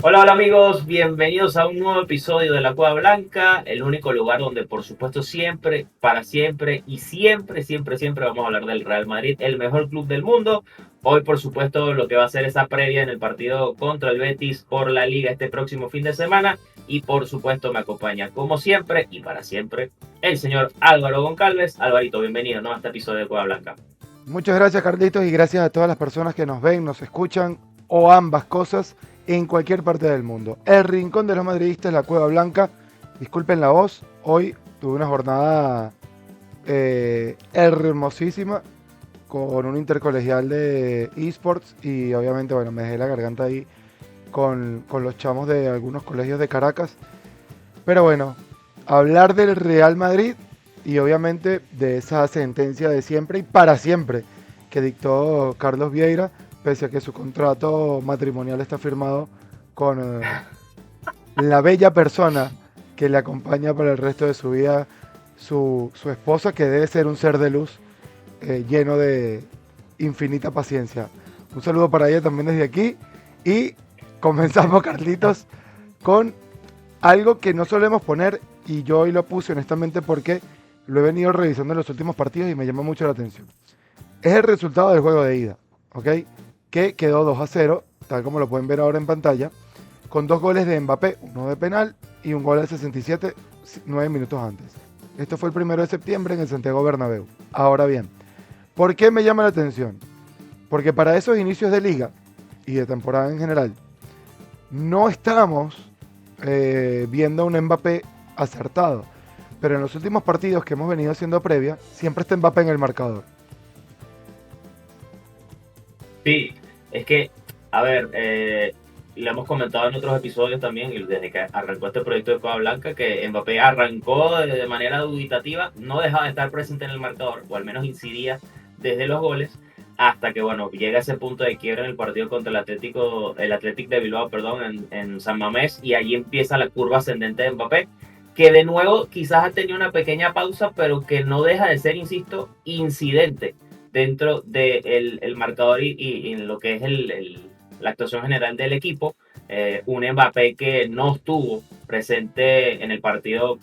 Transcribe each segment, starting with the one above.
Hola, hola amigos, bienvenidos a un nuevo episodio de La Cueva Blanca, el único lugar donde por supuesto siempre, para siempre y siempre vamos a hablar del Real Madrid, el mejor club del mundo. Hoy por supuesto lo que va a ser esa previa en el partido contra el Betis por la Liga este próximo fin de semana y por supuesto me acompaña como siempre y para siempre el señor Álvaro Goncalves. Alvarito, bienvenido, ¿no?, a este episodio de Cueva Blanca. Muchas gracias, Carlitos, y gracias a todas las personas que nos ven, nos escuchan o ambas cosas en cualquier parte del mundo. El Rincón de los Madridistas, la Cueva Blanca. Disculpen la voz, hoy tuve una jornada hermosísima con un intercolegial de esports y obviamente, bueno, me dejé la garganta ahí con los chamos de algunos colegios de Caracas. Pero bueno, hablar del Real Madrid y obviamente de esa sentencia de siempre y para siempre que dictó Carlos Vieira, pese a que su contrato matrimonial está firmado con la bella persona que le acompaña para el resto de su vida, su esposa, que debe ser un ser de luz lleno de infinita paciencia. Un saludo para ella también desde aquí y comenzamos, Carlitos, con algo que no solemos poner, y yo hoy lo puse honestamente porque lo he venido revisando en los últimos partidos y me llama mucho la atención. Es el resultado del juego de ida, ¿ok? Que quedó 2-0, tal como lo pueden ver ahora en pantalla, con dos goles de Mbappé, uno de penal y un gol al 67, 9 minutos antes. Esto fue el 1 de septiembre en el Santiago Bernabéu. Ahora bien, ¿por qué me llama la atención? Porque para esos inicios de liga y de temporada en general, no estamos viendo a un Mbappé acertado. Pero en los últimos partidos que hemos venido haciendo previa, siempre está Mbappé en el marcador. Sí, es que, a ver, lo hemos comentado en otros episodios también, y desde que arrancó este proyecto de Cueva Blanca, que Mbappé arrancó de manera dubitativa, no dejaba de estar presente en el marcador, o al menos incidía desde los goles, hasta que, bueno, llega ese punto de quiebra en el partido contra el Athletic de Bilbao, perdón, en San Mamés, y allí empieza la curva ascendente de Mbappé, que de nuevo quizás ha tenido una pequeña pausa, pero que no deja de ser, insisto, incidente dentro del el marcador y en lo que es la actuación general del equipo. Un Mbappé que no estuvo presente en el partido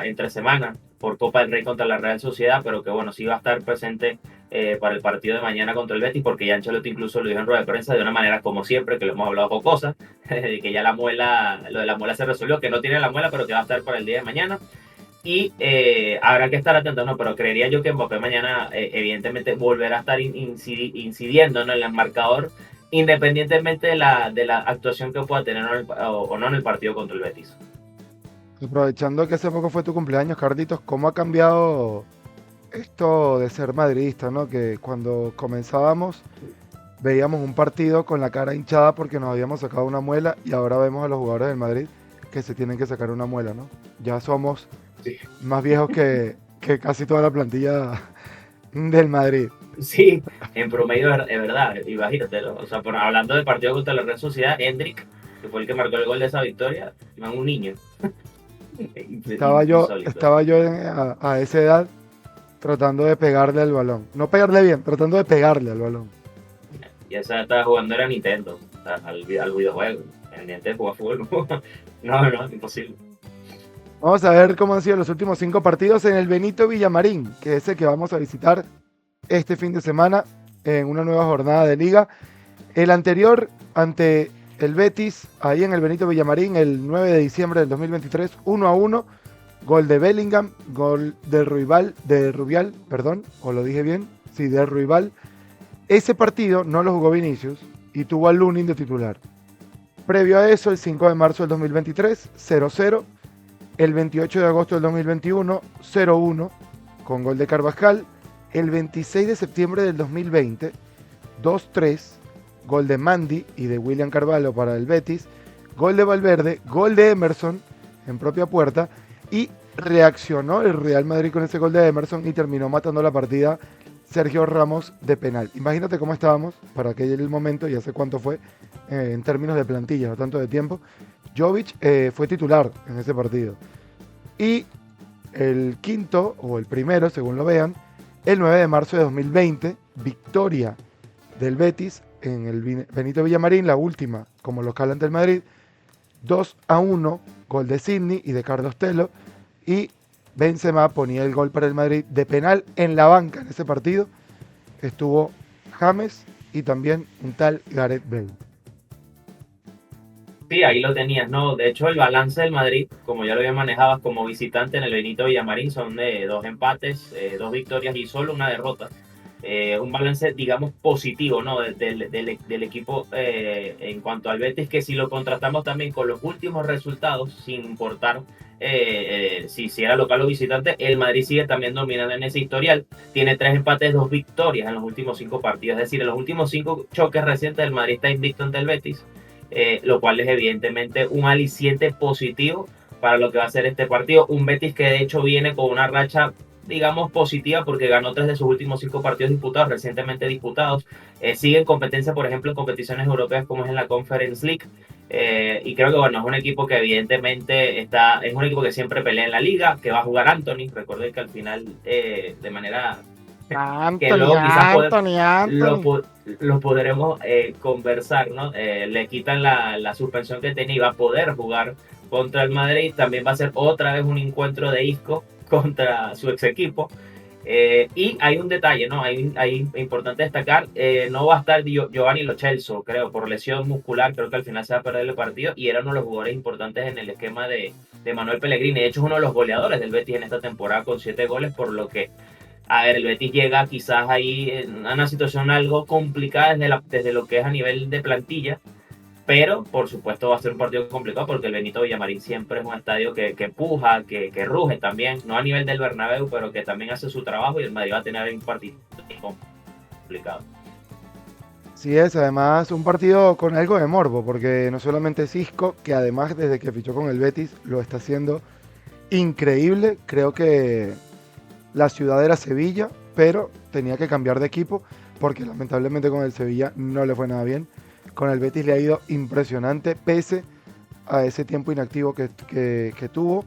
entre semanas por Copa del Rey contra la Real Sociedad, pero que bueno, sí va a estar presente para el partido de mañana contra el Betis, porque ya Ancelotti incluso lo dijo en rueda de prensa de una manera como siempre, que lo hemos hablado con cosas, que ya la muela, lo de la muela se resolvió, que no tiene la muela, pero que va a estar para el día de mañana. Y habrá que estar atentos, ¿no? Pero creería yo que Mbappé mañana, evidentemente, volverá a estar incidiendo, ¿no?, en el marcador, independientemente de la actuación que pueda tener o no en el partido contra el Betis. Aprovechando que hace poco fue tu cumpleaños, Carlitos, ¿cómo ha cambiado esto de ser madridista, ¿no? Que cuando comenzábamos veíamos un partido con la cara hinchada porque nos habíamos sacado una muela y ahora vemos a los jugadores del Madrid que se tienen que sacar una muela, ¿no? Ya somos Sí, más viejos que casi toda la plantilla del Madrid. sí, en promedio es verdad, imagínate, ¿no? O sea, hablando del partido contra la Real Sociedad, Hendrik, que fue el que marcó el gol de esa victoria, es un niño. Insólito. Estaba yo a esa edad tratando de pegarle al balón. No pegarle bien, tratando de pegarle al balón. Y esa estaba jugando era Nintendo, o sea, al videojuego. El Nintendo juega fútbol. No, no, imposible. Vamos a ver cómo han sido los últimos 5 partidos en el Benito Villamarín, que es el que vamos a visitar este fin de semana en una nueva jornada de liga. El anterior ante el Betis, ahí en el Benito Villamarín, el 9 de diciembre del 2023, 1-1. Gol de Bellingham, gol de Rubial, perdón, o lo dije bien, sí, de Ruibal. Ese partido no lo jugó Vinicius y tuvo a Lunin de titular. Previo a eso, el 5 de marzo del 2023, 0-0. El 28 de agosto del 2021, 0-1, con gol de Carvajal. El 26 de septiembre del 2020, 2-3, gol de Mandy y de William Carvalho para el Betis. Gol de Valverde, gol de Emerson en propia puerta. Y reaccionó el Real Madrid con ese gol de Emerson y terminó matando la partida Sergio Ramos de penal. Imagínate cómo estábamos para aquel momento, y hace cuánto fue, en términos de plantilla, no tanto de tiempo. Jovic fue titular en ese partido. Y el quinto, o el primero, según lo vean, el 9 de marzo de 2020, victoria del Betis en el Benito Villamarín, la última como local ante el Madrid, 2-1, gol de Sidney y de Carlos Telo, y Benzema ponía el gol para el Madrid de penal en la banca en ese partido. Estuvo James y también un tal Gareth Bale. Sí, ahí lo tenías, ¿no? De hecho, el balance del Madrid, como ya lo había manejado como visitante en el Benito Villamarín, son de 2 empates, 2 victorias y solo una derrota. Un balance, digamos, positivo, ¿no? Del equipo en cuanto al Betis, que si lo contrastamos también con los últimos resultados, sin importar si era local o visitante, el Madrid sigue también dominando en ese historial. Tiene 3 empates, 2 victorias en los últimos 5 partidos. Es decir, en los últimos 5 choques recientes, el Madrid está invicto ante el Betis. Lo cual es evidentemente un aliciente positivo para lo que va a ser este partido. Un Betis que de hecho viene con una racha, digamos, positiva porque ganó 3 de sus últimos 5 partidos disputados, recientemente disputados. Sigue en competencia, por ejemplo, en competiciones europeas como es en la Conference League. Y creo que bueno, es un equipo que evidentemente es un equipo que siempre pelea en la liga, que va a jugar Anthony. Recuerden que al final, de manera que Anthony, luego quizás Anthony. lo podremos conversar, ¿no? Le quitan la suspensión que tenía y va a poder jugar contra el Madrid. También va a ser otra vez un encuentro de Isco contra su ex equipo. Y hay un detalle, ¿no? Hay importante destacar, no va a estar Giovanni Lo Celso, creo, por lesión muscular, creo que al final se va a perder el partido y era uno de los jugadores importantes en el esquema de Manuel Pellegrini. De hecho, es uno de los goleadores del Betis en esta temporada con 7 goles, por lo que a ver, el Betis llega quizás ahí en una situación algo complicada desde lo que es a nivel de plantilla, pero por supuesto va a ser un partido complicado porque el Benito Villamarín siempre es un estadio que puja, que ruge también, no a nivel del Bernabéu, pero que también hace su trabajo y el Madrid va a tener un partido complicado. Sí es, además un partido con algo de morbo, porque no solamente es Isco, que además desde que fichó con el Betis lo está haciendo increíble. Creo que la ciudad era Sevilla, pero tenía que cambiar de equipo porque lamentablemente con el Sevilla no le fue nada bien. Con el Betis le ha ido impresionante, pese a ese tiempo inactivo que tuvo,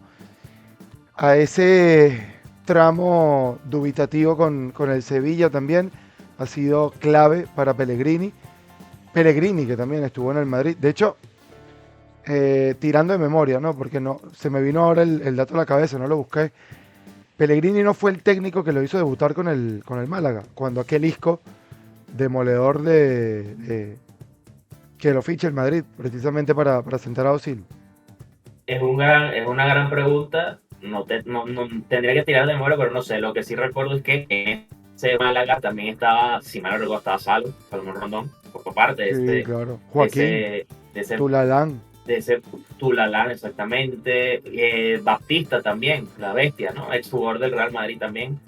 a ese tramo dubitativo con el Sevilla también. Ha sido clave para Pellegrini. Pellegrini, que también estuvo en el Madrid. De hecho, tirando de memoria, ¿no? Porque no, se me vino ahora el dato a la cabeza, no lo busqué. Pellegrini no fue el técnico que lo hizo debutar con el Málaga, cuando aquel Isco demoledor que lo ficha el Madrid, precisamente para sentar a Özil. Es una gran pregunta, no tendría que tirar de memoria, pero no sé, lo que sí recuerdo es que en ese Málaga también estaba, si mal no recuerdo, estaba Salomón Rondón, por parte de, Sí, claro. Joaquín, de ese Tulalán. de ese Tulalán exactamente, Baptista también, la bestia, ¿no? Ex jugador del Real Madrid también.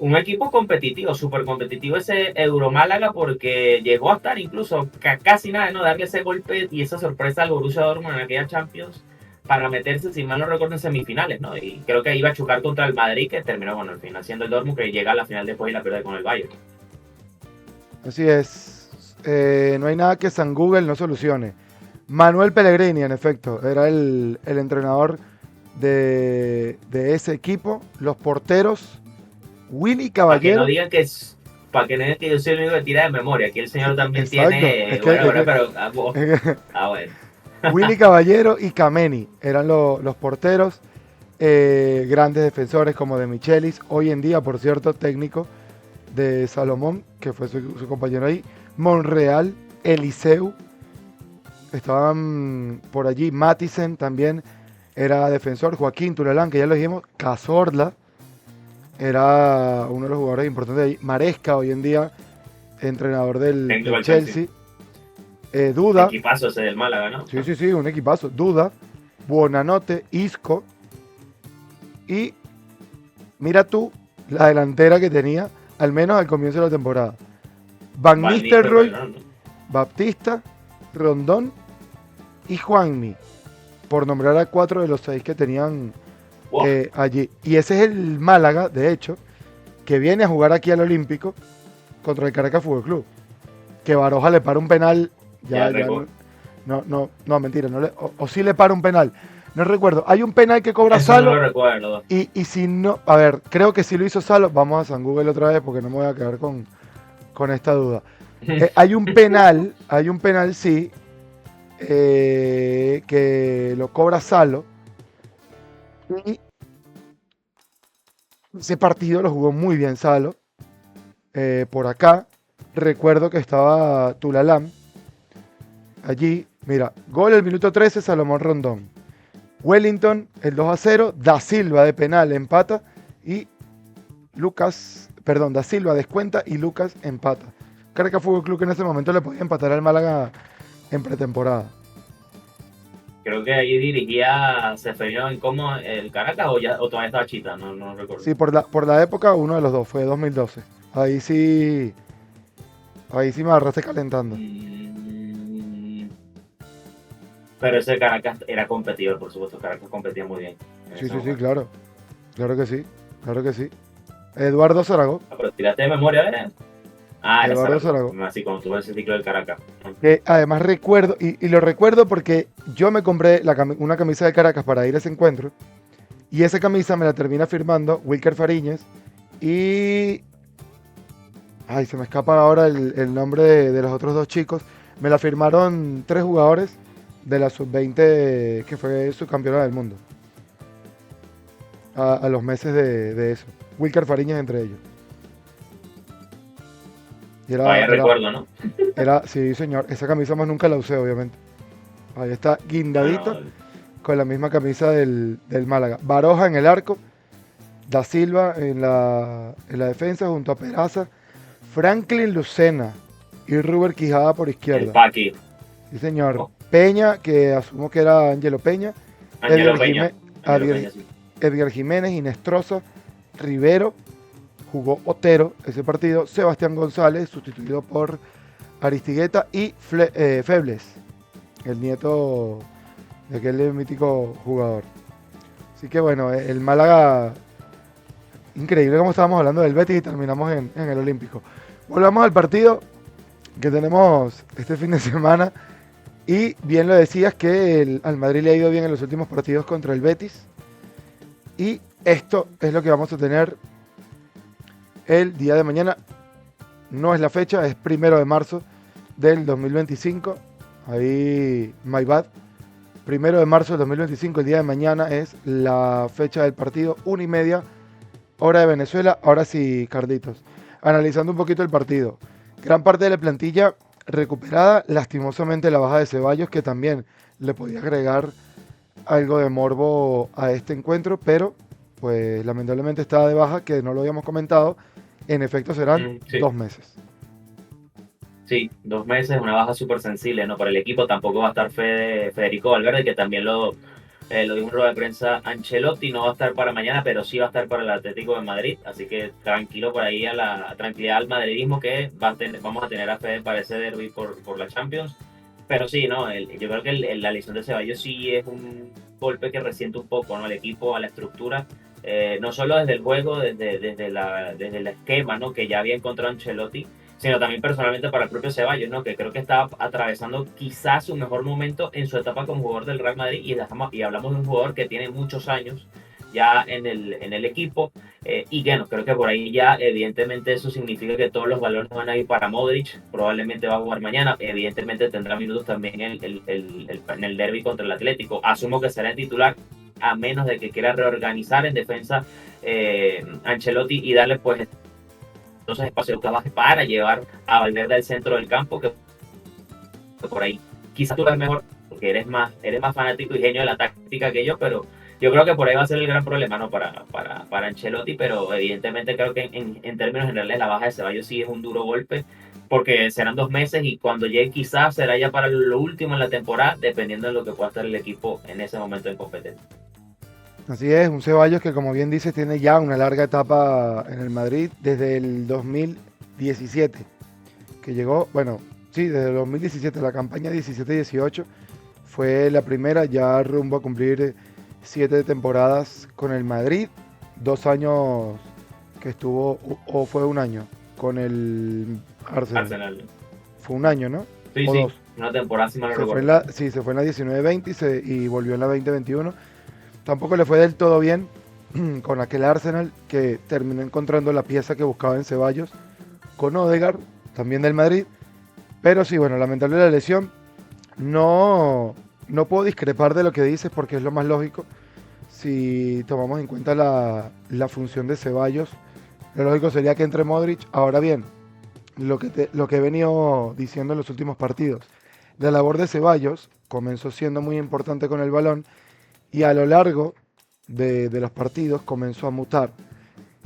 Un equipo competitivo, súper competitivo ese Euromálaga porque llegó a estar incluso casi nada, ¿no? Darle ese golpe y esa sorpresa al Borussia Dortmund en aquella Champions para meterse, si mal no recuerdo, en semifinales, ¿no? Y creo que iba a chocar contra el Madrid, que terminó, bueno, al final siendo el Dortmund, que llega a la final después y la pierde con el Bayern. Así es. No hay nada que San Google no solucione. Manuel Pellegrini, en efecto, era el entrenador de ese equipo. Los porteros, Willy Para que no Caballero. digan para que no digan que yo soy el único que tira de memoria, aquí el señor también Exacto. tiene, Es bueno, que, pero, bueno. Willy Caballero y Kameni eran los porteros. Grandes defensores como de Michelis. Hoy en día, por cierto, técnico de Salomón, que fue su compañero ahí. Monreal, Eliseu. Estaban por allí. Matisen también era defensor. Joaquín Tulalán, que ya lo dijimos. Cazorla era uno de los jugadores importantes de ahí. Maresca, hoy en día, entrenador del Chelsea. Duda. Equipazo ese del Málaga, ¿no? Sí, un equipazo. Duda, Buonanotte, Isco. Y mira tú la delantera que tenía, al menos al comienzo de la temporada. Van Nistelrooy, Baptista, Rondón y Juanmi, por nombrar a 4 de los 6 que tenían allí. Y ese es el Málaga, de hecho, que viene a jugar aquí al Olímpico contra el Caracas Fútbol Club. Que Baroja le para un penal. No, mentira. O sí le para un penal. No recuerdo. Hay un penal que cobra Salo. No lo recuerdo. Y si no. A ver, creo que sí lo hizo Salo. Vamos a San Google otra vez porque no me voy a quedar con esta duda. Hay un penal, sí, que lo cobra Salo. Y ese partido lo jugó muy bien Salo. Por acá recuerdo que estaba Tulalam. Allí, mira, gol el minuto 13, Salomón Rondón. Wellington, el 2-0, Da Silva de penal empata y Da Silva descuenta y Lucas empata. Caracas Fútbol Club que en ese momento le podía empatar al Málaga en pretemporada. Creo que ahí dirigía Ceferino en cómo el Caracas o todavía estaba Chita, no recuerdo. Sí, por la época uno de los dos, fue 2012. Ahí sí me agarraste calentando. Pero ese Caracas era competidor, por supuesto. Caracas competía muy bien. Sí, claro. Claro que sí. Eduardo Zaragoza. Pero tiraste de memoria, ¿eh? Era Eduardo Zaragoza. Zaragoza. Así como tuvo ese ciclo del Caracas. Que además recuerdo, y lo recuerdo porque yo me compré una camisa de Caracas para ir a ese encuentro. Y esa camisa me la termina firmando Wilker Fariñez. Y. Ay, se me escapa ahora el nombre de los otros dos chicos. Me la firmaron 3 jugadores de la sub-20 que fue subcampeona del mundo. A los meses de eso. Wilker Fariñez entre ellos. Recuerdo, ¿no? Sí, señor. Esa camisa más nunca la usé, obviamente. Ahí está guindadita con la misma camisa del Málaga. Baroja en el arco. Da Silva en la defensa junto a Peraza. Franklin Lucena y Ruber Quijada por izquierda. El Paqui. Sí, señor. Oh. Peña, que asumo que era Ángelo Peña. Edgar Jiménez, Inestrosa, Rivero. Jugó Otero ese partido. Sebastián González, sustituido por Aristigueta. Y Febles, el nieto de aquel mítico jugador. Así que bueno, el Málaga, increíble como estábamos hablando del Betis y terminamos en el Olímpico. Volvamos al partido que tenemos este fin de semana. Y bien lo decías que al Madrid le ha ido bien en los últimos partidos contra el Betis. Y esto es lo que vamos a tener el día de mañana. No es la fecha, es 1 de marzo del 2025. Ahí, my bad. 1 de marzo del 2025, el día de mañana es la fecha del partido, 1:30, hora de Venezuela. Ahora sí, Carlitos, analizando un poquito el partido. Gran parte de la plantilla recuperada, lastimosamente la baja de Ceballos, que también le podía agregar algo de morbo a este encuentro, pero pues lamentablemente está de baja, que no lo habíamos comentado. En efecto serán 2 meses. Sí, 2 meses, una baja súper sensible, ¿no? Para el equipo tampoco va a estar Federico Valverde, que también lo dijo en rueda de prensa Ancelotti, no va a estar para mañana, pero sí va a estar para el Atlético de Madrid, así que tranquilo por ahí, a la tranquilidad al madridismo, que vamos a tener a Fede para ese derby por la Champions. Pero sí, ¿no? Yo creo que la lesión de Ceballos sí es un golpe que resiente un poco, ¿no? Al equipo, a la estructura, no solo desde el juego, desde el esquema, ¿no? Que ya había encontrado Ancelotti, sino también personalmente para el propio Ceballos, ¿no? Que creo que estaba atravesando quizás su mejor momento en su etapa como jugador del Real Madrid, y hablamos de un jugador que tiene muchos años ya en el equipo, y bueno, creo que por ahí ya evidentemente eso significa que todos los valores van a ir para Modric. Probablemente va a jugar mañana, evidentemente tendrá minutos también en el derbi contra el Atlético. Asumo que será el titular, a menos de que quiera reorganizar en defensa Ancelotti y darle pues entonces espacio para llevar a Valverde al centro del campo, que por ahí quizás tú eres mejor porque eres más fanático y genio de la táctica que yo, pero yo creo que por ahí va a ser el gran problema, ¿no? para Ancelotti. Pero evidentemente creo que en términos generales la baja de Ceballos sí es un duro golpe, porque serán 2 meses y cuando llegue quizás será ya para lo último en la temporada, dependiendo de lo que pueda estar el equipo en ese momento de competencia. Así es, un Ceballos que, como bien dices, tiene ya una larga etapa en el Madrid desde el 2017, que llegó, bueno, sí, desde el 2017, la campaña 17-18 fue la primera, ya rumbo a cumplir 7 temporadas con el Madrid, 2 años que estuvo, o fue 1 año, con el Arsenal. Fue 1 año, ¿no? Sí, o sí, 2. Una temporada, si mal no recuerdo. Sí, se fue en la 19-20 y volvió en la 20-21. Tampoco le fue del todo bien con aquel Arsenal, que terminó encontrando la pieza que buscaba en Ceballos, con Odegaard, también del Madrid. Pero sí, bueno, lamentable la lesión. No, no puedo discrepar de lo que dices porque es lo más lógico. Si tomamos en cuenta la función de Ceballos, lo lógico sería que entre Modric. Ahora bien, lo que he venido diciendo en los últimos partidos, la labor de Ceballos comenzó siendo muy importante con el balón y a lo largo de los partidos comenzó a mutar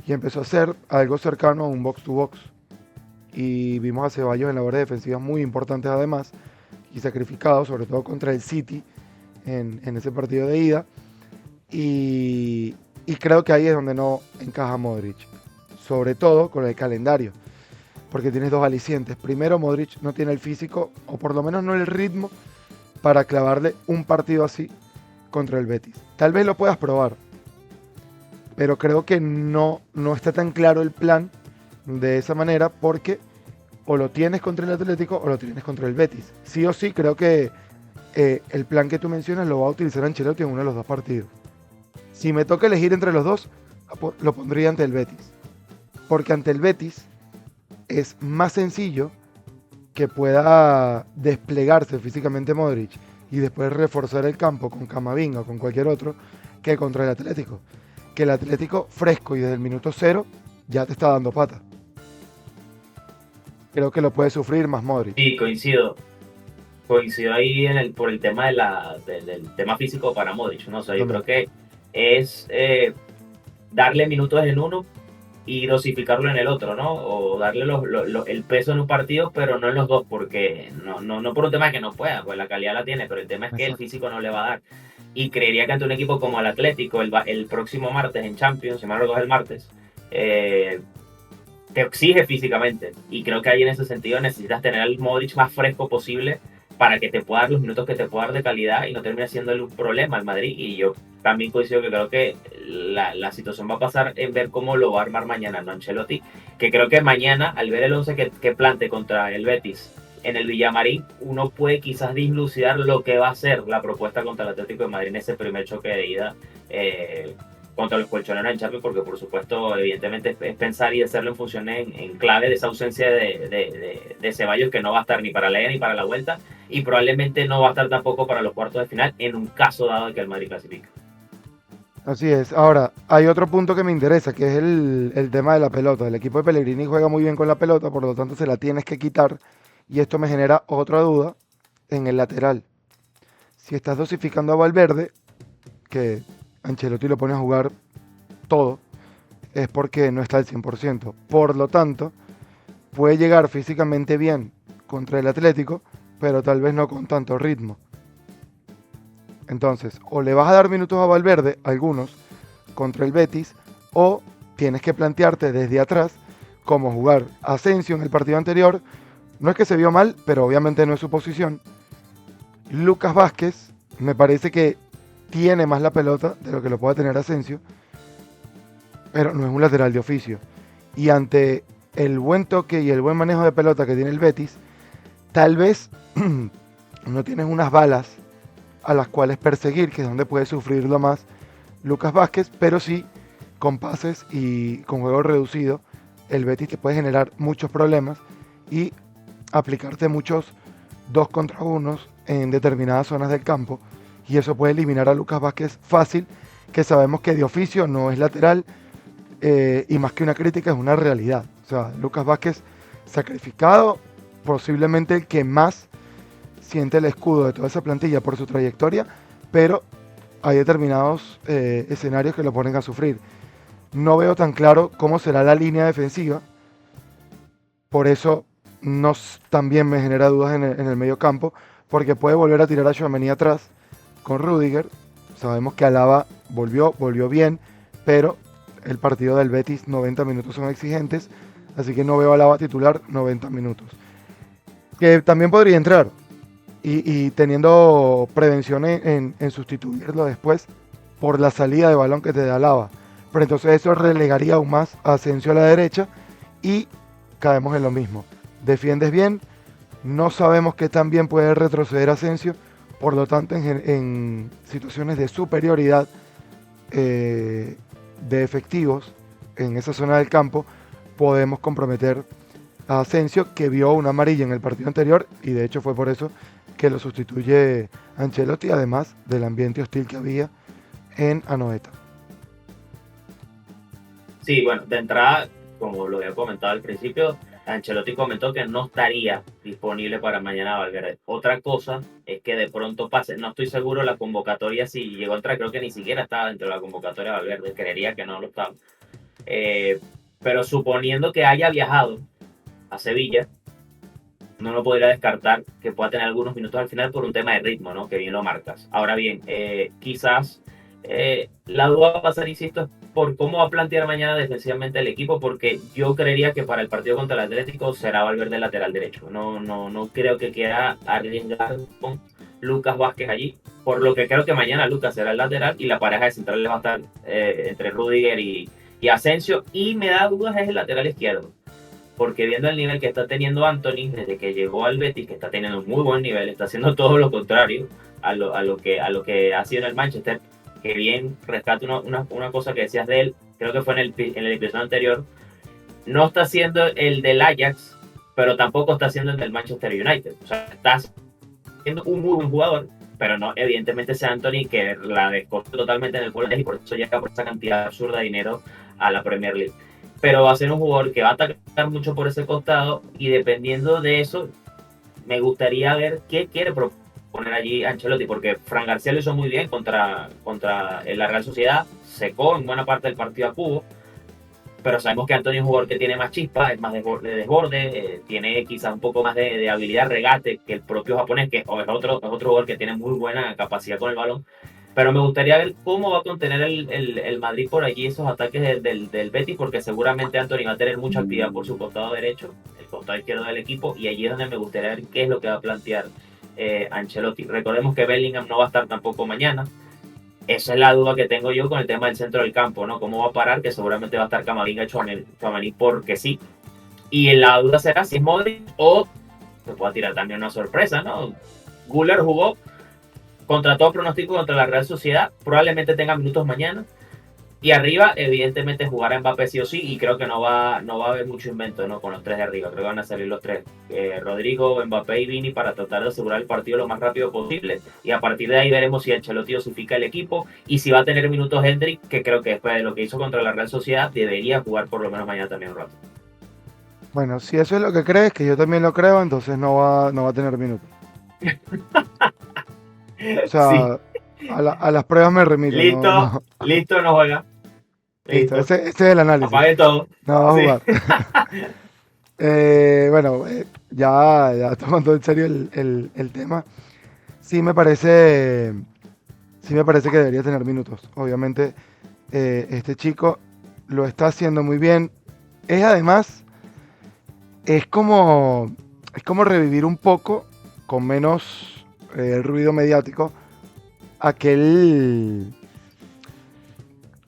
y empezó a ser algo cercano a un box to box. Y vimos a Ceballos en labores defensivas muy importantes además y sacrificado, sobre todo contra el City en ese partido de ida. Y creo que ahí es donde no encaja Modric, sobre todo con el calendario, porque tienes dos alicientes. Primero, Modric no tiene el físico, o por lo menos no el ritmo, para clavarle un partido así contra el Betis. Tal vez lo puedas probar, pero creo que no está tan claro el plan de esa manera, porque o lo tienes contra el Atlético o lo tienes contra el Betis. Sí o sí, creo que el plan que tú mencionas lo va a utilizar Ancelotti en uno de los dos partidos. Si me toca elegir entre los dos, lo pondría ante el Betis. Porque ante el Betis es más sencillo que pueda desplegarse físicamente Modric y después reforzar el campo con Camavinga o con cualquier otro que contra el Atlético. Que el Atlético fresco y desde el minuto cero ya te está dando pata. Creo que lo puede sufrir más Modric. Sí, coincido ahí por el tema del tema físico para Modric, ¿no? O sea, yo También. creo que es darle minutos en uno y dosificarlo en el otro, ¿no? O darle el peso en un partido, pero no en los dos, porque no por un tema de que no pueda, pues la calidad la tiene, pero el tema es que el Exacto. físico no le va a dar. Y creería que ante un equipo como el Atlético, el próximo martes en Champions, si mal no recuerdo, el martes, te exige físicamente. Y creo que ahí en ese sentido necesitas tener al Modric más fresco posible para que te pueda dar los minutos que te pueda dar de calidad y no termine siendo un problema al Madrid. Y yo también coincido que creo que la situación va a pasar en ver cómo lo va a armar mañana, ¿no? Ancelotti, que creo que mañana, al ver el 11 que plante contra el Betis en el Villamarín, uno puede quizás dislucidar lo que va a ser la propuesta contra el Atlético de Madrid en ese primer choque de ida. Contra los colchoneros en Champions, porque por supuesto, evidentemente es pensar y hacerlo en función en clave de esa ausencia de Ceballos, que no va a estar ni para la ida ni para la vuelta, y probablemente no va a estar tampoco para los cuartos de final, en un caso dado de que el Madrid clasifique. Así es. Ahora, hay otro punto que me interesa, que es el tema de la pelota. El equipo de Pellegrini juega muy bien con la pelota, por lo tanto se la tienes que quitar. Y esto me genera otra duda en el lateral. Si estás dosificando a Valverde, que Ancelotti lo pone a jugar todo, es porque no está al 100%. Por lo tanto, puede llegar físicamente bien contra el Atlético, pero tal vez no con tanto ritmo. Entonces, o le vas a dar minutos a Valverde, algunos, contra el Betis, o tienes que plantearte desde atrás cómo jugar Asensio en el partido anterior. No es que se vio mal, pero obviamente no es su posición. Lucas Vázquez me parece que tiene más la pelota de lo que lo pueda tener Asensio, pero no es un lateral de oficio. Y ante el buen toque y el buen manejo de pelota que tiene el Betis, tal vez no tienes unas balas a las cuales perseguir, que es donde puede sufrirlo más Lucas Vázquez, pero sí con pases y con juego reducido, el Betis te puede generar muchos problemas y aplicarte muchos 2 contra 1 en determinadas zonas del campo, y eso puede eliminar a Lucas Vázquez fácil, que sabemos que de oficio no es lateral, y más que una crítica es una realidad. O sea, Lucas Vázquez sacrificado, posiblemente el que más siente el escudo de toda esa plantilla por su trayectoria, pero hay determinados escenarios que lo ponen a sufrir. No veo tan claro cómo será la línea defensiva, por eso también me genera dudas en el medio campo, porque puede volver a tirar a Tchouaméni atrás con Rudiger. Sabemos que Alaba volvió bien, pero el partido del Betis 90 minutos son exigentes, así que no veo a Alaba titular 90 minutos. Que también podría entrar, y teniendo prevención en sustituirlo después por la salida de balón que te da Alaba. Pero entonces eso relegaría aún más a Asensio a la derecha y caemos en lo mismo. Defiendes bien, no sabemos qué tan bien puede retroceder Asensio, por lo tanto en situaciones de superioridad de efectivos en esa zona del campo podemos comprometer a Asensio, que vio una amarilla en el partido anterior y de hecho fue por eso que lo sustituye Ancelotti, además del ambiente hostil que había en Anoeta. Sí, bueno, de entrada, como lo había comentado al principio, Ancelotti comentó que no estaría disponible para mañana Valverde. Otra cosa es que de pronto pase, no estoy seguro la convocatoria si llegó a entrar, creo que ni siquiera estaba dentro de la convocatoria de Valverde, creería que no lo estaba. Eh, pero suponiendo que haya viajado a Sevilla, no lo podría descartar que pueda tener algunos minutos al final por un tema de ritmo, ¿no? Que bien lo marcas. Ahora bien, quizás la duda va a pasar, insisto, es por cómo va a plantear mañana defensivamente el equipo, porque yo creería que para el partido contra el Atlético será Valverde lateral derecho. No creo que quiera arriesgar con Lucas Vázquez allí, por lo que creo que mañana Lucas será el lateral y la pareja de centrales va a estar entre Rudiger y Asensio, y me da dudas es el lateral izquierdo, porque viendo el nivel que está teniendo Anthony desde que llegó al Betis, que está teniendo un muy buen nivel, está haciendo todo lo contrario a lo que ha sido en el Manchester, que bien rescato una cosa que decías de él, creo que fue en el episodio anterior, no está siendo el del Ajax, pero tampoco está siendo el del Manchester United. O sea, está siendo un muy buen jugador, pero no, evidentemente ese Anthony que la descostó totalmente en el Fulham y por eso llega por esa cantidad absurda de dinero a la Premier League. Pero va a ser un jugador que va a atacar mucho por ese costado y dependiendo de eso, me gustaría ver qué quiere proponer allí Ancelotti, porque Fran García lo hizo muy bien contra la Real Sociedad, secó en buena parte del partido a Cubo, pero sabemos que Antonio es un jugador que tiene más chispa, es más de desborde, tiene quizás un poco más de habilidad regate que el propio japonés, que es otro jugador que tiene muy buena capacidad con el balón. Pero me gustaría ver cómo va a contener el Madrid por allí esos ataques del Betis, porque seguramente Anthony va a tener mucha actividad por su costado derecho, el costado izquierdo del equipo, y allí es donde me gustaría ver qué es lo que va a plantear Ancelotti. Recordemos que Bellingham no va a estar tampoco mañana. Esa es la duda que tengo yo con el tema del centro del campo, ¿no? ¿Cómo va a parar? Que seguramente va a estar Camavinga Tchouaméni porque sí. Y la duda será si es Modric o se puede tirar también una sorpresa, ¿no? Güler jugó contra todo pronóstico contra la Real Sociedad, probablemente tenga minutos mañana. Y arriba, evidentemente, jugará Mbappé sí o sí, y creo que no va a haber mucho invento, ¿no? Con los tres de arriba, creo que van a salir los tres, Rodrigo, Mbappé y Vini, para tratar de asegurar el partido lo más rápido posible, y a partir de ahí veremos si Ancelotti dosifica el equipo, y si va a tener minutos Hendrik, que creo que después de lo que hizo contra la Real Sociedad, debería jugar por lo menos mañana también un rato. Bueno, si eso es lo que crees, que yo también lo creo, entonces no va a tener minutos. O Sí, sea, a las pruebas me remito. listo, no juega. Listo, Listo, ese es el análisis. apague todo. No va a Sí. jugar. Bueno, ya tomando en serio el tema, sí me parece, sí me parece que debería tener minutos. Obviamente, este chico lo está haciendo muy bien. Es además, es como, es como revivir un poco, con menos ruido mediático, aquel,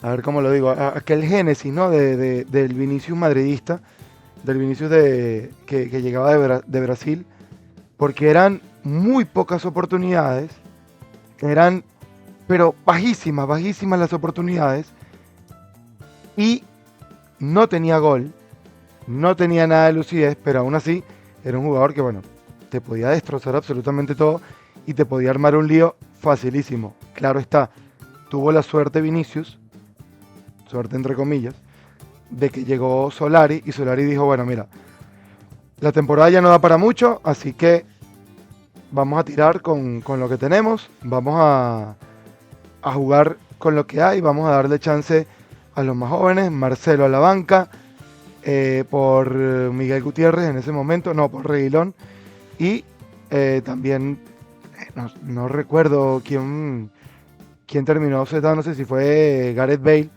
a ver cómo lo digo, aquel génesis, ¿no? Del Vinicius madridista, del Vinicius que llegaba de Brasil, porque eran muy pocas oportunidades, eran, pero bajísimas las oportunidades, y no tenía gol, no tenía nada de lucidez, pero aún así era un jugador que, bueno, te podía destrozar absolutamente todo y te podía armar un lío facilísimo. Claro está, tuvo la suerte Vinicius, suerte entre comillas, de que llegó Solari y Solari dijo, bueno, mira, la temporada ya no da para mucho, así que vamos a tirar con lo que tenemos, vamos a jugar con lo que hay, vamos a darle chance a los más jóvenes, Marcelo a la banca, por Miguel Gutiérrez en ese momento, no, por Reguilón, y también, no recuerdo quién terminó setado, no sé si fue Gareth Bale,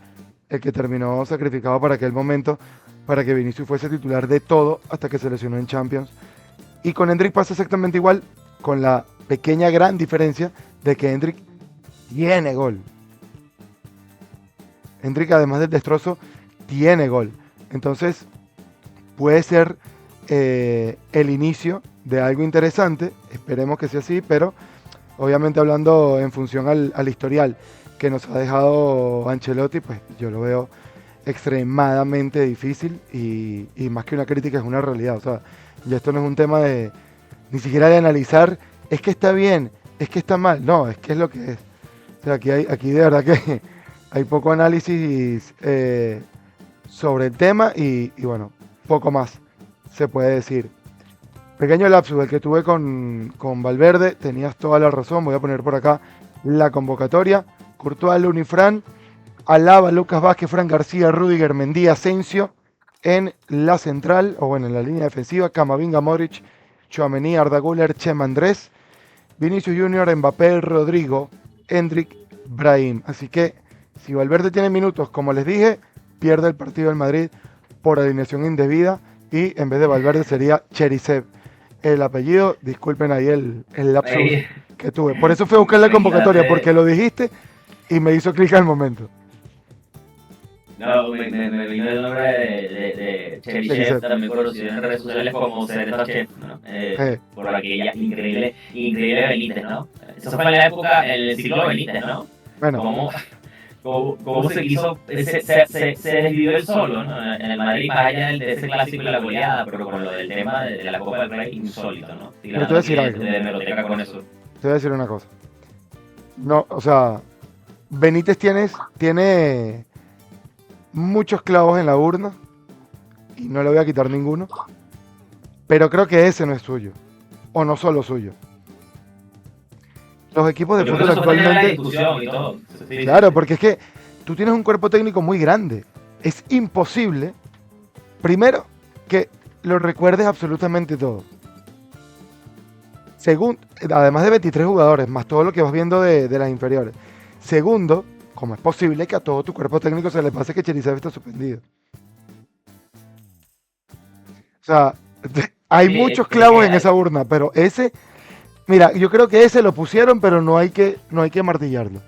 el que terminó sacrificado para aquel momento, para que Vinicius fuese titular de todo hasta que se lesionó en Champions. Y con Hendrik pasa exactamente igual, con la pequeña gran diferencia de que Hendrik tiene gol. Hendrik, además del destrozo, tiene gol. Entonces, puede ser el inicio de algo interesante, esperemos que sea así, pero obviamente hablando en función al historial que nos ha dejado Ancelotti, pues yo lo veo extremadamente difícil y más que una crítica es una realidad. O sea, ya esto no es un tema de ni siquiera de analizar es que está bien, es que está mal. No, es que es lo que es. O sea, aquí de verdad que hay poco análisis sobre el tema y bueno, poco más se puede decir. Pequeño lapsus, el que tuve con Valverde, tenías toda la razón. Voy a poner por acá la convocatoria. Courtois, Luni, Fran, Alaba, Lucas Vázquez, Fran García, Rudiger, Mendy, Asensio. En la central, o bueno, en la línea defensiva, Camavinga, Modric, Tchouaméni, Arda Güler, Chema, Andrés, Vinicius Junior, Mbappé, Rodrigo, Endrick, Brahim. Así que si Valverde tiene minutos, como les dije, pierde el partido del Madrid por alineación indebida y en vez de Valverde sería Cherisev el apellido. Disculpen ahí el lapsus que tuve. Por eso fui a buscar la convocatoria, porque lo dijiste y me hizo clic al momento. No, me vino el nombre de Cherisev, también conocido en redes sociales como Chef, ¿no? Por aquella increíble Benítez, ¿no? Eso fue en la época, en el siglo Benítez, ¿no? Bueno. Cómo se quiso, se desvivió él solo, ¿no? En el Madrid, más allá de ese clásico y la goleada, pero con lo del tema de la Copa del Rey, insólito, ¿no? Pero te voy a decir algo. De hemeroteca con eso. Te voy a decir una cosa. No, o sea, Benítez tiene muchos clavos en la urna y no le voy a quitar ninguno, pero creo que ese no es suyo, o no solo suyo. Los equipos de fútbol actualmente... Claro, porque es que tú tienes un cuerpo técnico muy grande. Es imposible, primero, que lo recuerdes absolutamente todo. Segundo, además de 23 jugadores, más todo lo que vas viendo de las inferiores. Segundo, ¿cómo es posible que a todo tu cuerpo técnico se le pase que Cherisev está suspendido? O sea, hay muchos clavos en esa urna, pero ese... Mira, yo creo que ese lo pusieron, pero no hay que martillarlo.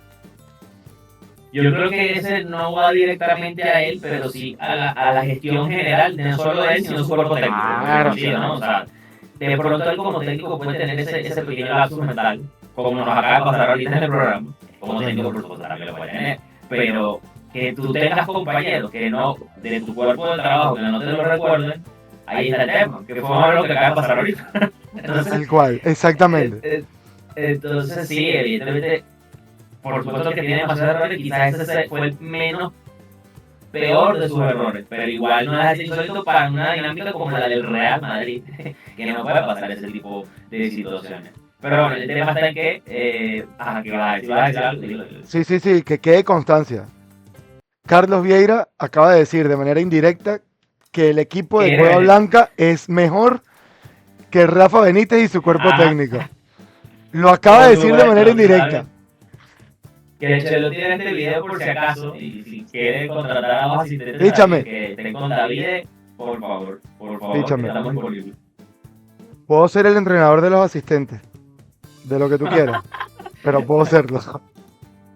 Yo creo que ese no va directamente a él, pero sí a la gestión general, no solo de él, sino de su cuerpo técnico. Claro. ¿No? O sea, de pronto él como técnico puede tener ese pequeño lapsus mental, como nos acaba de pasar ahorita en el programa. Como técnico, por supuesto, también lo puede tener. Pero que tú tengas compañeros que no, de tu cuerpo de trabajo, que no te lo recuerden, ahí está el tema, que fue lo que acaba de pasar ahorita. Entonces, tal cual, exactamente. Entonces sí, evidentemente, por supuesto que tiene demasiados errores, quizás ese fue el menos peor de sus errores, pero igual no es insólito para una dinámica como la del Real Madrid, que no puede pasar ese tipo de situaciones. Pero bueno, el tema está en que, que vas a decir algo, dilo. Sí, que quede constancia. Carlos Vieira acaba de decir de manera indirecta que el equipo de Cueva Blanca es mejor que Rafa Benítez y su cuerpo técnico. Lo acaba de decir de manera indirecta. Que Chelo tiene este video por si acaso, y si quiere contratar a los asistentes que estén con David, por favor, Píchame. Estamos disponibles. Puedo ser el entrenador de los asistentes, de lo que tú quieras, pero puedo serlo.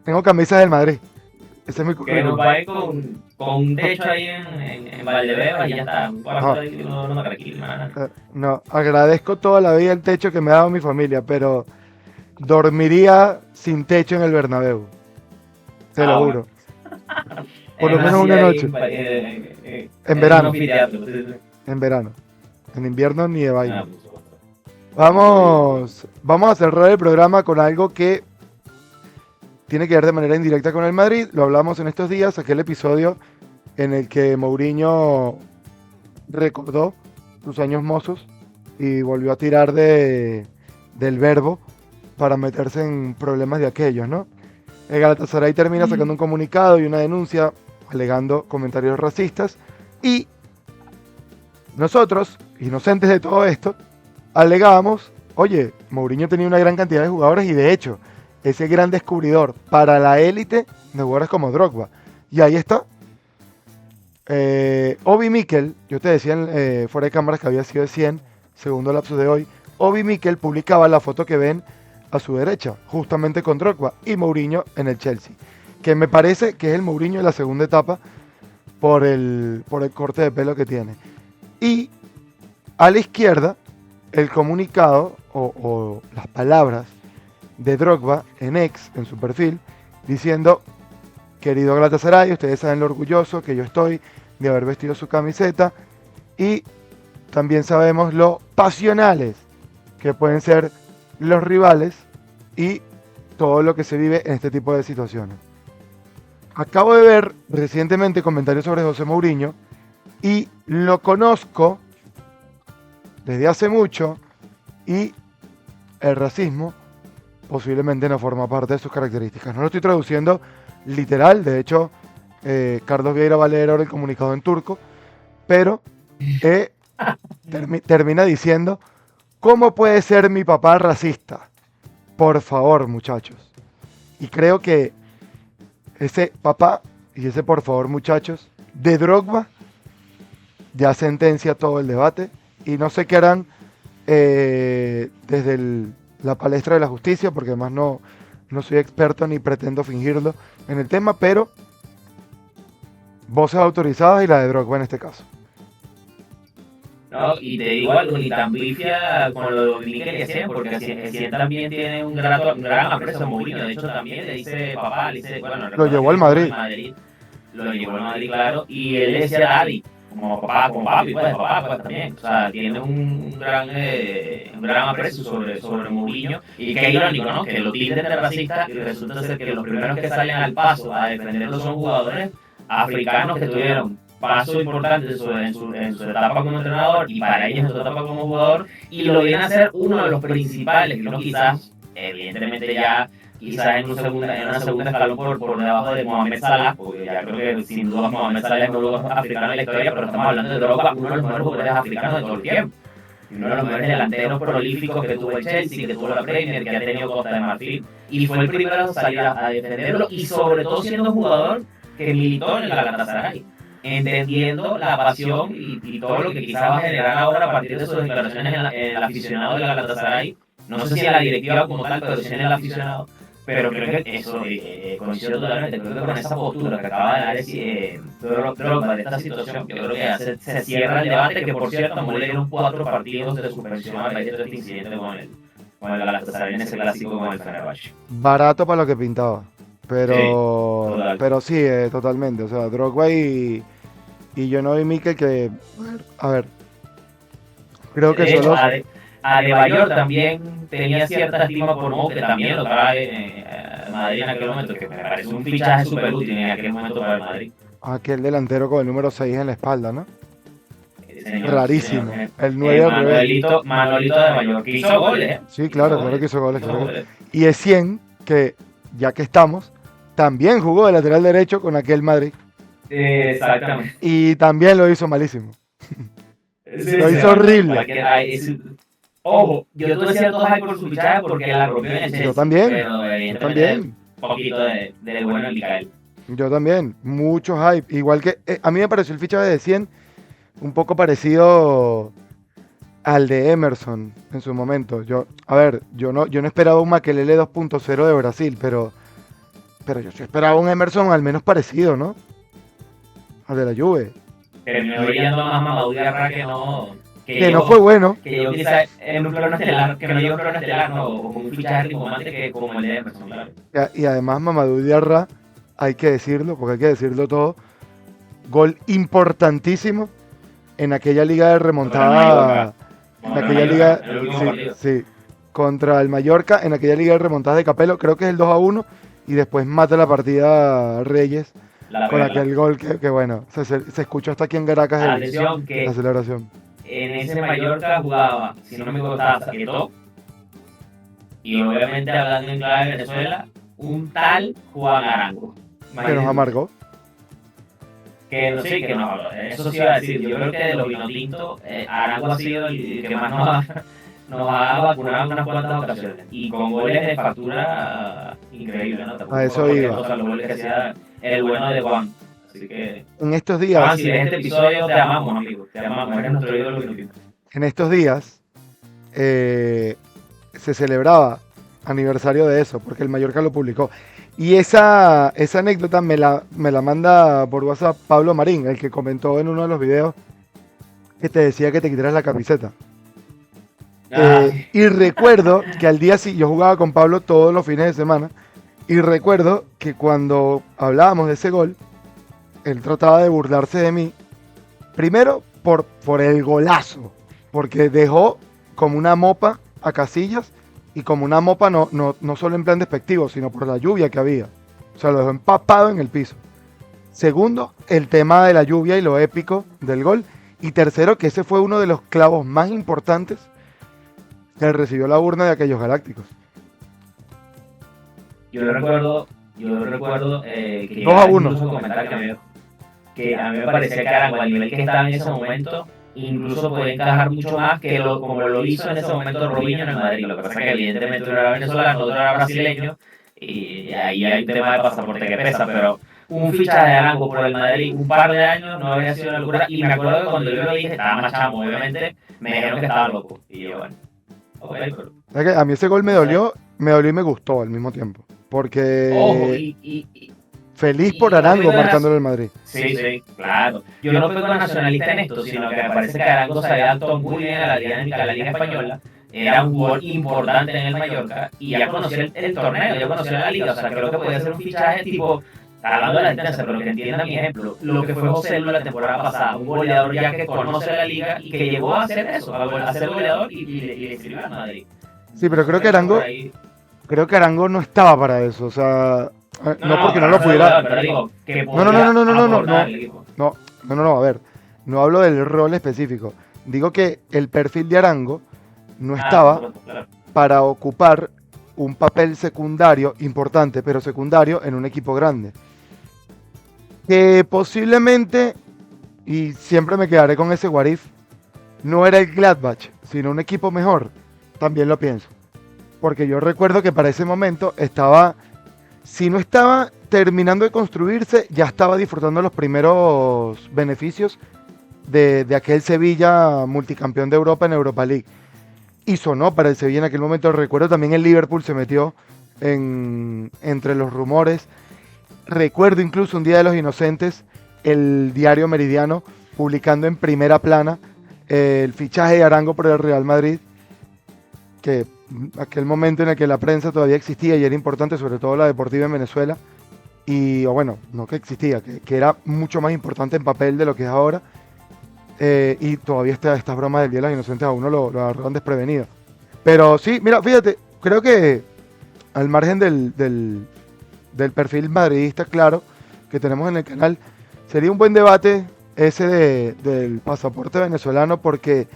Tengo camisas del Madrid. Ese es mi currículum. Que nos vaya con un techo ahí en Valdebebas y ya está. Un cuarto ahí, no tranquilo, no, agradezco toda la vida el techo que me ha dado mi familia, pero dormiría sin techo en el Bernabéu. Te lo juro. Por lo menos una noche. En verano. En verano. En invierno ni de vaina. Vamos a cerrar el programa con algo que tiene que ver de manera indirecta con el Madrid. Lo hablamos en estos días, aquel episodio en el que Mourinho recordó sus años mozos y volvió a tirar del verbo para meterse en problemas de aquellos, ¿no? El Galatasaray termina sacando un comunicado y una denuncia alegando comentarios racistas y nosotros, inocentes de todo esto, alegamos, oye, Mourinho tenía una gran cantidad de jugadores y de hecho, ese gran descubridor para la élite de jugadores como Drogba. Y ahí está. Obi Mikel, yo te decía fuera de cámaras que había sido de 100, segundo lapsus de hoy. Obi Mikel publicaba la foto que ven a su derecha, justamente con Drogba y Mourinho en el Chelsea, que me parece que es el Mourinho de la segunda etapa por el corte de pelo que tiene. Y a la izquierda, el comunicado o las palabras de Drogba en su perfil, diciendo: querido Galatasaray, ustedes saben lo orgulloso que yo estoy de haber vestido su camiseta y también sabemos lo pasionales que pueden ser los rivales y todo lo que se vive en este tipo de situaciones. Acabo de ver recientemente comentarios sobre José Mourinho y lo conozco desde hace mucho y el racismo posiblemente no forma parte de sus características. No lo estoy traduciendo literal, de hecho, Carlos Vieira va a leer ahora el comunicado en turco, pero termina diciendo, ¿cómo puede ser mi papá racista? Por favor, muchachos. Y creo que ese papá y ese por favor, muchachos, de Drogba ya sentencia todo el debate y no sé qué harán desde la palestra de la justicia, porque además no soy experto ni pretendo fingirlo en el tema, pero voces autorizadas y la de Drogba en este caso. No, y te digo algo, ni tan pifia con lo de Dominique que hacían, porque Essien también tiene un gran aprecio a Mourinho. De hecho, también le dice papá, le dice, bueno, lo llevó al Madrid. Lo llevó al Madrid, claro, y él decía Daddy, como papá, como papi, pues papá, pues también. O sea, tiene un gran aprecio sobre Mourinho. Y qué irónico, ¿no? Que lo tilden de racista y resulta ser que los primeros que salen al paso a defenderlo son jugadores africanos que tuvieron paso importante en su etapa como entrenador y para ellos en su etapa como jugador, y lo viene a ser uno de los principales, que no quizás, evidentemente ya, quizás en una segunda escalón por debajo de Mohamed Salah, porque ya creo que sin duda Mohamed Salah es el mejor africano de la historia, pero estamos hablando de Drogba, uno de los mejores jugadores africanos de todo el tiempo. Uno de los mejores delanteros prolíficos que tuvo el Chelsea, que tuvo la Premier, que ha tenido Costa de Marfil, y fue el primero a salir a defenderlo, y sobre todo siendo un jugador que militó en el Galatasaray, entendiendo la pasión y todo lo que quizás va a generar ahora a partir de sus declaraciones en el aficionado del Galatasaray. No sé si en la directiva como tal, pero sí en el aficionado. Pero creo que eso coincido totalmente. Creo que con esa postura que acaba de dar Drogba de esta situación, yo creo que se cierra el debate, que por cierto le dieron 4 partidos de suspensión a raíz de este incidente con el Galatasaray en ese clásico con el Fenerbahce. Barato para lo que pintaba. Pero sí, totalmente. O sea, Drogba y John y Mikel que... A ver. Creo que solo... Adebayor también tenía cierta estima por Mo, que también lo trae Madrid en aquel momento, que me parece un fichaje súper útil en aquel momento para el Madrid. Aquel delantero con el número 6 en la espalda, ¿no? Señor, rarísimo. Señor. El 9 Manuelito Adebayor, que hizo goles. Sí, claro que hizo goles. Y Essien, que ya que estamos, también jugó de lateral derecho con aquel Madrid. Exactamente. Y también lo hizo malísimo. Lo hizo horrible. Ojo, yo tuve cierto hype por su fichaje porque la rompió en el Chelsea. Yo también. Pero también. Un poquito de bueno en Micael. Yo también. Mucho hype. Igual que a mí me pareció el fichaje de 100 un poco parecido al de Emerson en su momento. Yo no esperaba un Makelele 2.0 de Brasil, pero yo sí esperaba un Emerson al menos parecido, ¿no? Al de la Juve. Terminó brillando más Mamadou Diarra que no fue bueno. Que yo quizás en un plano estelar, que no llegó a un plano estelar, no, con un fichaje rimbombante que como el de Emerson, claro. Y además Mamadou Diarra, hay que decirlo, porque hay que decirlo todo, gol importantísimo en aquella liga de remontada, en aquella liga, sí, contra el Mallorca, en aquella liga de remontadas de Capello, creo que es el 2-1, y después mata la partida Reyes con aquel gol que bueno, se escuchó hasta aquí en Caracas la celebración. En ese Mallorca jugaba, si no me equivoco, Saquetó, y obviamente hablando en clave de Venezuela, un tal Juan Arango. Que nos amargó. Eso sí iba a decir, yo creo que de los vinotintos, Arango ha sido el que más nos ha vacunado en unas cuantas ocasiones, y con goles de factura increíble, ¿no? A eso iba. Los goles que hacía el bueno de Juan. Así que, en estos días, si ves este episodio, te amamos, amigo. Te amamos, eres nuestro ídolo vinotinto. En estos días se celebraba aniversario de eso, porque el Mallorca lo publicó. Y esa anécdota me la manda por WhatsApp Pablo Marín, el que comentó en uno de los videos que te decía que te quitaras la camiseta. Y recuerdo que al día siguiente, yo jugaba con Pablo todos los fines de semana, y recuerdo que cuando hablábamos de ese gol, él trataba de burlarse de mí, primero por el golazo, porque dejó como una mopa a Casillas y como una mopa, no solo en plan despectivo, sino por la lluvia que había. O sea, lo dejó empapado en el piso. Segundo, el tema de la lluvia y lo épico del gol. Y tercero, que ese fue uno de los clavos más importantes que recibió la urna de aquellos galácticos. Yo recuerdo que 2 a llegaba 1. incluso a comentar que a mí me parecía que Arango, al nivel que estaba en ese momento, incluso podía encajar mucho más como lo hizo en ese momento Robinho en el Madrid. Lo que pasa es que evidentemente uno era venezolano, otro era brasileño, y ahí hay un tema de pasaporte que pesa, pero un fichaje de Arango por el Madrid un par de años no había sido una locura. Y me acuerdo que cuando yo lo dije, estaba más chamo, obviamente, me dijeron que estaba loco. Y yo, bueno, ok, pero... Es que a mí ese gol O sea, me dolió y me gustó al mismo tiempo. ojo, Porque feliz por y no Arango pego de marcándole el Madrid. sí, sí, claro. Yo no pego de nacionalista en esto, sino que me parece que Arango se había adaptado muy bien a la dinámica de la Liga Española. Era un gol importante en el Mallorca y ya conocía el torneo, ya conocía la liga. O sea, creo que podía ser un fichaje tipo, hablando de la distancia, pero que entienda mi ejemplo, lo que fue José Lu la temporada pasada, un goleador ya que conoce la liga y que llegó a hacer eso, a ser goleador y le sirvió al Madrid. Sí, pero Entonces creo que por ahí... creo que Arango no estaba para eso. O sea, no porque no pero lo no fue pudiera. goleador, pero digo, que No, no, no, no, podía no, no, no, no, aportar no, al equipo. no, a ver, no hablo del rol específico. Digo que el perfil de Arango no Ah, por estaba supuesto, claro. para ocupar un papel secundario, importante, pero secundario en un equipo grande. Que posiblemente, y siempre me quedaré con ese what if, no era el Gladbach, sino un equipo mejor. También lo pienso. Porque yo recuerdo que para ese momento estaba, si no estaba terminando de construirse, ya estaba disfrutando los primeros beneficios de aquel Sevilla multicampeón de Europa en Europa League. Y sonó para el Sevilla en aquel momento. Recuerdo también el Liverpool se metió entre los rumores. Recuerdo incluso un Día de los Inocentes, el diario Meridiano publicando en primera plana el fichaje de Arango por el Real Madrid, que aquel momento en el que la prensa todavía existía y era importante, sobre todo la deportiva en Venezuela, o bueno, no que existía, que era mucho más importante en papel de lo que es ahora, y todavía estas bromas del Día de los Inocentes a uno lo agarraron desprevenido. Pero sí, mira, fíjate, creo que al margen del perfil madridista, claro, que tenemos en el canal, sería un buen debate ese del pasaporte venezolano, porque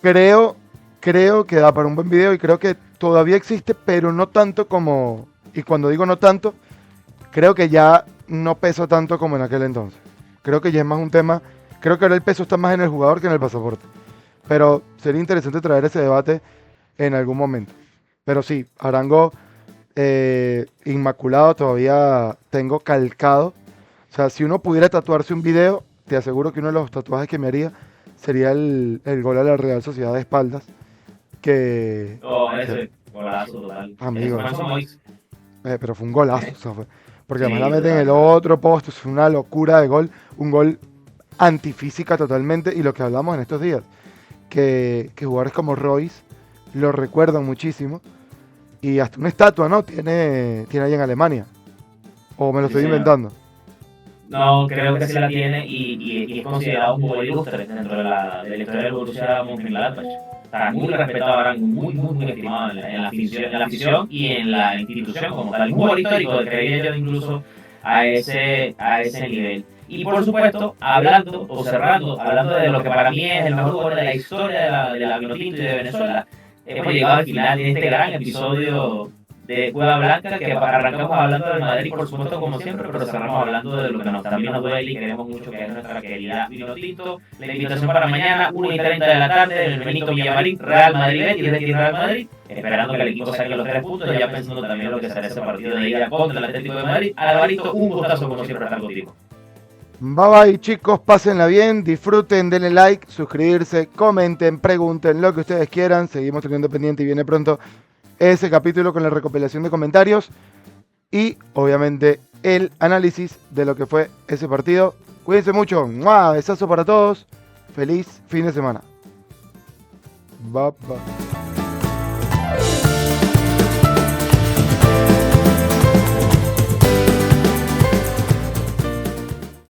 creo que da para un buen video y creo que todavía existe, pero no tanto como, y cuando digo no tanto, creo que ya no pesa tanto como en aquel entonces. Creo que ya es más un tema, creo que ahora el peso está más en el jugador que en el pasaporte. Pero sería interesante traer ese debate en algún momento. Pero sí, Arango inmaculado todavía tengo calcado. O sea, si uno pudiera tatuarse un video, te aseguro que uno de los tatuajes que me haría sería el gol a la Real Sociedad de espaldas. Que, Oh, ese golazo total. amigo, Ese fue pero fue un golazo. O sea, porque además la sí, meten en el otro poste, es una locura de gol. Un gol antifísica totalmente. Y lo que hablamos en estos días, que jugadores como Royce lo recuerdan muchísimo. Y hasta una estatua, ¿no? Tiene ahí en Alemania. O me lo sí, estoy señor. inventando. No, creo que sí la tiene y es considerado un jugador ilustre dentro de la historia del Borussia Mönchengladbach. Está muy respetado ahora, muy estimado en la afición y en la institución como tal. Un jugador histórico, creería yo incluso a ese nivel. Y por supuesto, hablando de lo que para mí es el mejor jugador de la historia de la Vinotinto y de Venezuela, hemos llegado al final de este gran episodio de Cueva Blanca, que arrancamos hablando del Madrid, por supuesto, como siempre, pero cerramos hablando de lo que también nos duele y queremos mucho, que es nuestra querida Vinotinto. La invitación para mañana, 1:30 de la tarde, en el Benito Villamarín, Real Madrid Betis, Betis Real Madrid, esperando que el equipo saque los 3 puntos, ya pensando también en lo que será ese partido de ida contra el Atlético de Madrid. Alvarito, un gustazo como siempre estar contigo. Bye bye chicos, pásenla bien, disfruten, denle like, suscribirse, comenten, pregunten lo que ustedes quieran. Seguimos teniendo pendiente y viene pronto ese capítulo con la recopilación de comentarios y obviamente el análisis de lo que fue ese partido. Cuídense mucho, ¡mua! Besazo para todos, feliz fin de semana. Bye bye.